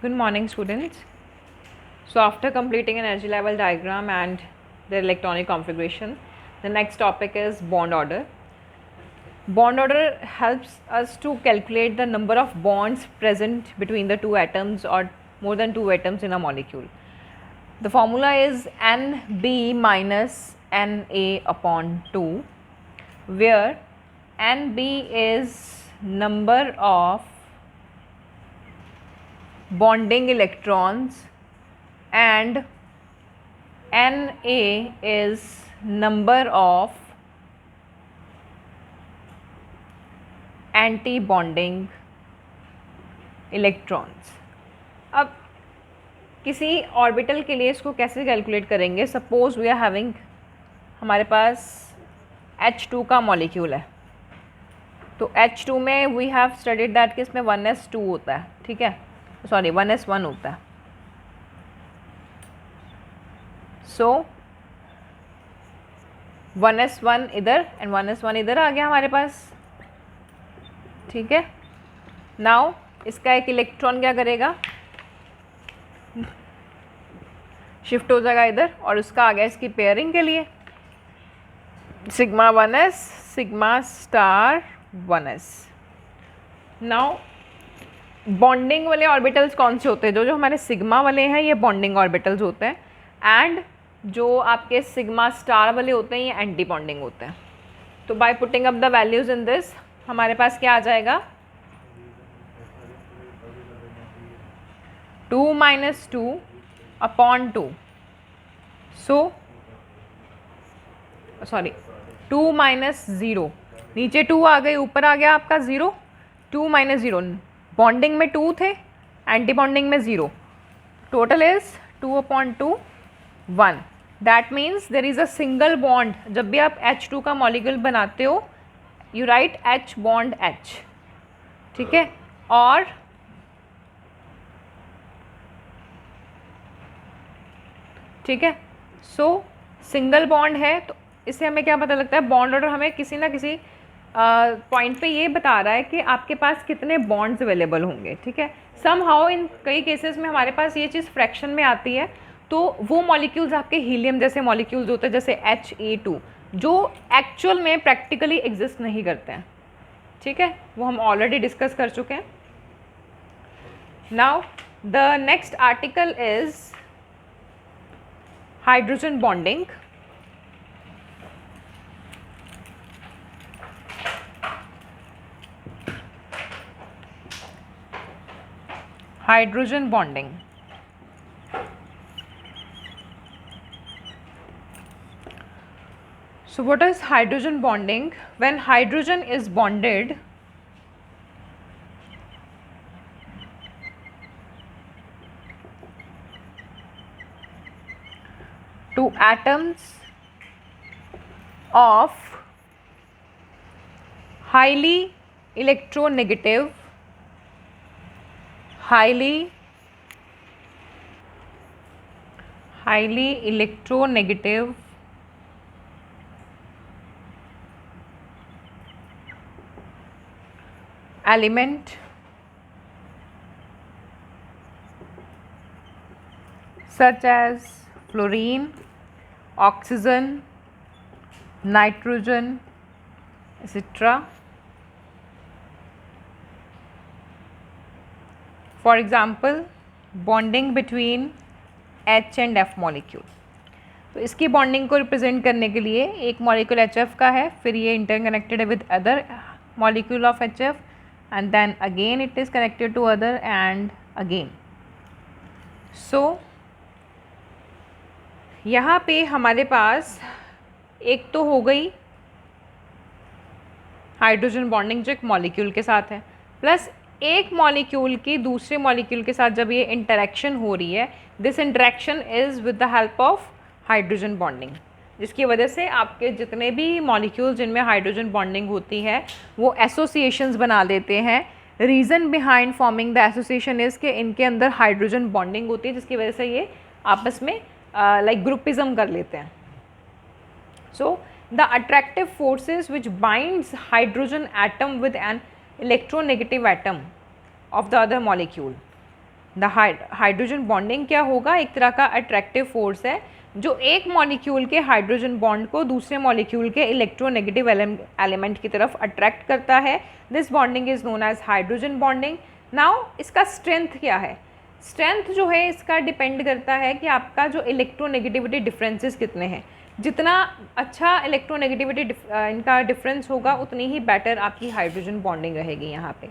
Good morning, students. So after completing energy level diagram and the electronic configuration, the next topic is bond order. Bond order helps us to calculate the number of bonds present between the two atoms or more than two atoms in a molecule. The formula is Nb minus Na upon 2, where Nb is number of bonding electrons and Na is number of anti bonding electrons. अब किसी orbital के लिए इसको कैसे calculate करेंगे. Suppose we are having, हमारे पास H2 का molecule है. तो H2 में वी हैव स्टडीड दैट कि इसमें 1s2 होता है. ठीक है, सॉरी 1s1 होता है. सो 1s1 इधर एंड 1s1 इधर आ गया हमारे पास. ठीक है, नाउ इसका एक इलेक्ट्रॉन क्या करेगा, शिफ्ट हो जाएगा इधर और उसका आ गया इसकी पेयरिंग के लिए sigma 1s sigma star 1s. Now bonding वाले ऑर्बिटल्स कौन से होते हैं. जो हमारे सिग्मा वाले हैं ये बॉन्डिंग ऑर्बिटल्स होते हैं, एंड जो आपके सिग्मा स्टार वाले होते हैं ये एंटी बॉन्डिंग होते हैं. तो by putting up the values in this हमारे पास क्या आ जाएगा, 2 minus 2 upon 2. So sorry 2 minus 0, नीचे 2 आ गई, ऊपर आ गया आपका 0. 2 माइनस 0, बॉन्डिंग में 2 थे, एंटी बॉन्डिंग में 0. Total is 2 upon 2 1. That means there is a single bond. जब भी आप H2 का मॉलिक्यूल बनाते हो you right H bond H. ठीक है, और ठीक है, सो सिंगल बॉन्ड है तो इससे हमें क्या पता लगता है, बॉन्ड ऑर्डर हमें किसी ना किसी पॉइंट पे ये बता रहा है कि आपके पास कितने बॉन्ड्स अवेलेबल होंगे. ठीक है, सम हाउ इन कई केसेस में हमारे पास ये चीज़ फ्रैक्शन में आती है. तो वो मॉलिक्यूल्स आपके हीलियम जैसे मॉलिक्यूल्स होते हैं, जैसे He2, जो एक्चुअल में प्रैक्टिकली एग्जिस्ट नहीं करते हैं. ठीक है, वो हम ऑलरेडी डिस्कस कर चुके हैं. Now the next article is hydrogen bonding. Hydrogen bonding. So what is hydrogen bonding? When hydrogen is bonded to atoms of highly electronegative element such as fluorine, oxygen, nitrogen, etc. For example, bonding between H and F molecule. तो इसकी bonding को represent करने के लिए एक molecule HF का है, फिर ये इंटरकनेक्टेड है with other molecule of HF, and then again it is connected to other and again. So यहाँ पे हमारे पास एक तो हो गई हाइड्रोजन बॉन्डिंग जो एक मॉलिक्यूल के साथ है, प्लस एक मॉलिक्यूल की दूसरे मॉलिक्यूल के साथ जब ये इंटरेक्शन हो रही है, this interaction is with the help of hydrogen bonding, जिसकी वजह से आपके जितने भी मॉलिक्यूल्स जिनमें हाइड्रोजन बॉन्डिंग होती है वो एसोसिएशंस बना देते हैं. Reason behind forming the association is कि इनके अंदर हाइड्रोजन बॉन्डिंग होती है, जिसकी वजह से ये आपस में लाइक ग्रुपिज्म कर लेते हैं. So the attractive forces which binds hydrogen atom with an electronegative atom of the other molecule the hydrogen bonding क्या होगा, एक तरह का अट्रैक्टिव फोर्स है जो एक मॉलिक्यूल के हाइड्रोजन बॉन्ड को दूसरे मॉलिक्यूल के इलेक्ट्रोनेगेटिव एलिमेंट की तरफ अट्रैक्ट करता है. This bonding is known as hydrogen bonding. Now इसका स्ट्रेंथ क्या है, स्ट्रेंथ जो है इसका डिपेंड करता है कि आपका जो इलेक्ट्रोनेगेटिविटी डिफरेंसेस कितने हैं. जितना अच्छा इलेक्ट्रोनेगेटिविटी इनका डिफरेंस होगा उतनी ही बेटर आपकी हाइड्रोजन बॉन्डिंग रहेगी यहाँ पे.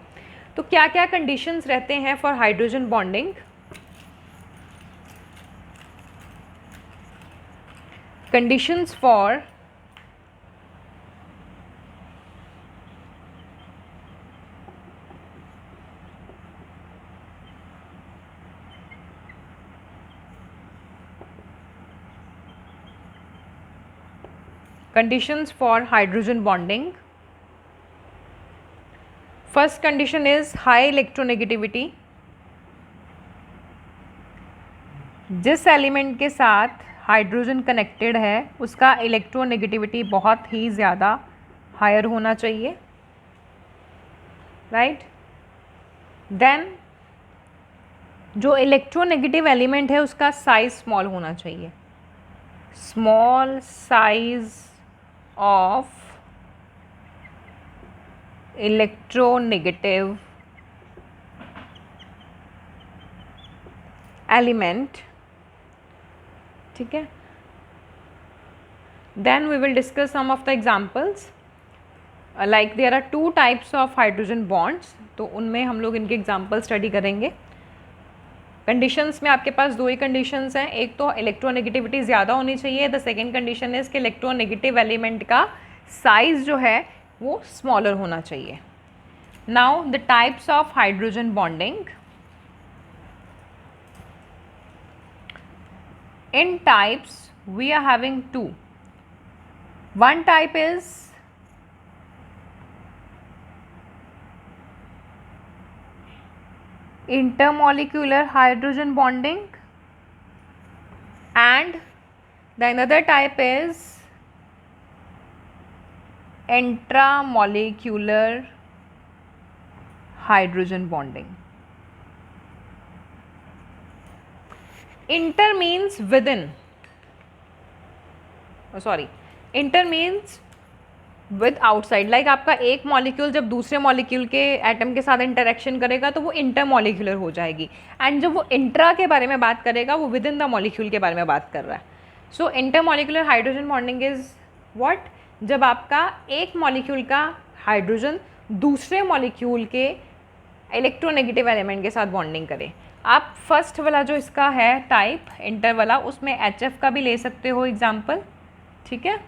तो क्या क्या कंडीशंस रहते हैं for hydrogen bonding. Conditions for conditions for hydrogen bonding. First condition is high electronegativity. जिस एलिमेंट के साथ हाइड्रोजन कनेक्टेड है उसका इलेक्ट्रोनेगेटिविटी बहुत ही ज़्यादा हायर होना चाहिए, राइट. देन जो इलेक्ट्रोनेगेटिव एलिमेंट है उसका साइज स्मॉल होना चाहिए. Small size of electronegative element. ठीक है. Then we will discuss some of the examples. Like there are two types of hydrogen bonds. तो उनमें हम लोग इनके एग्जाम्पल स्टडी करेंगे. कंडीशंस में आपके पास दो ही कंडीशंस हैं, एक तो इलेक्ट्रोनेगेटिविटी ज़्यादा होनी चाहिए. द सेकेंड कंडीशन इज़ कि इलेक्ट्रोनेगेटिव एलिमेंट का साइज जो है वो स्मॉलर होना चाहिए. Now the types of hydrogen bonding. In types we are having two. One type is intermolecular hydrogen bonding and the another type is intramolecular hydrogen bonding. Inter means within, inter means with outside. Like आपका एक molecule जब दूसरे molecule के atom के साथ interaction करेगा तो वो इंटर मॉलिक्यूलर हो जाएगी. एंड जब वो इंट्रा के बारे में बात करेगा वो विद इन द मॉलिक्यूल के बारे में बात कर रहा है. So intermolecular hydrogen bonding is what, जब आपका एक मॉलिक्यूल का हाइड्रोजन दूसरे मॉलिक्यूल के इलेक्ट्रोनेगेटिव एलिमेंट के साथ बॉन्डिंग करे. आप फर्स्ट वाला जो इसका है टाइप इंटर वाला, उसमें HF का भी ले सकते हो एग्जाम्पल. ठीक है,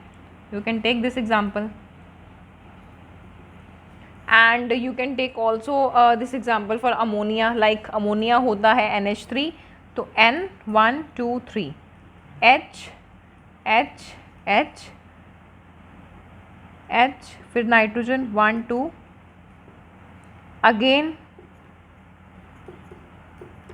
you can take this example. and you can take also this example for ammonia. like ammonia होता है NH3, तो N 1 2 3 H H H H फिर nitrogen 1 2 again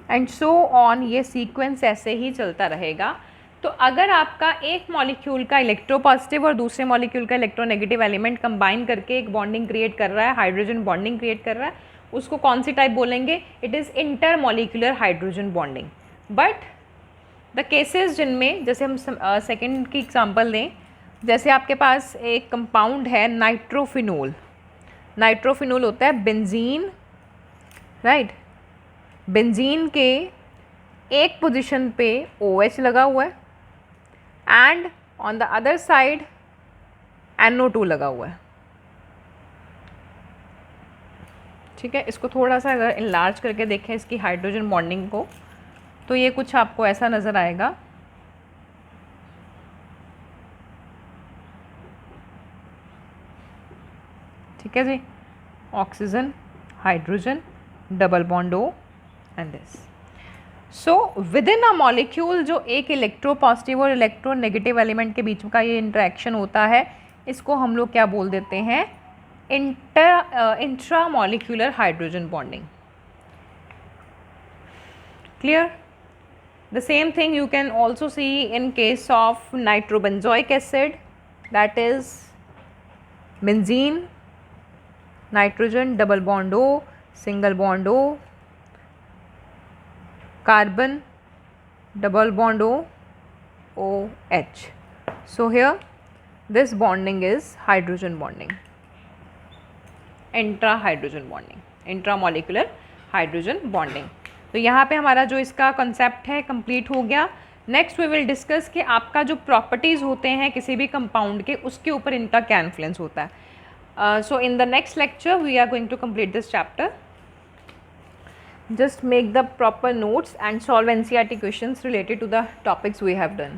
and so on. ये सीक्वेंस ऐसे ही चलता रहेगा. तो अगर आपका एक मॉलिक्यूल का इलेक्ट्रोपॉजिटिव और दूसरे मॉलिक्यूल का इलेक्ट्रोनेगेटिव एलिमेंट कंबाइन करके एक बॉन्डिंग क्रिएट कर रहा है, हाइड्रोजन बॉन्डिंग क्रिएट कर रहा है, उसको कौन सी टाइप बोलेंगे, it is intermolecular hydrogen bonding. But the cases जिनमें, जैसे हम सेकेंड की एग्जांपल दें, जैसे आपके पास एक कंपाउंड है नाइट्रोफिनोल. नाइट्रोफिनोल होता है बेंजीन, राइट. बेंजीन के एक पोजीशन पे OH लगा हुआ है and on the other side NO2 लगा हुआ है. ठीक है, इसको थोड़ा सा अगर इनलार्ज करके देखें इसकी हाइड्रोजन बॉन्डिंग को, तो ये कुछ आपको ऐसा नज़र आएगा. ठीक है जी, oxygen, hydrogen, double bond O and this. So within a molecule जो एक इलेक्ट्रोपॉजिटिव और इलेक्ट्रोनेगेटिव एलिमेंट के बीच का ये इंटरेक्शन होता है, इसको हम लोग क्या बोल देते हैं, intramolecular hydrogen bonding. Clear. The same thing you can also see in case of nitrobenzoic acid, that is benzene, nitrogen, double bond O, single bond O, carbon, double bond O, OH. So here this bonding is hydrogen bonding, intra-hydrogen bonding, intramolecular hydrogen bonding. तो यहाँ पे हमारा जो इसका concept है complete हो गया. Next we will discuss कि आपका जो प्रॉपर्टीज़ होते हैं किसी भी कंपाउंड के, उसके ऊपर इनका क्या इन्फ्लुएंस होता है. So in the next lecture we are going to complete this chapter. Just make the proper notes and solve NCERT questions related to the topics we have done.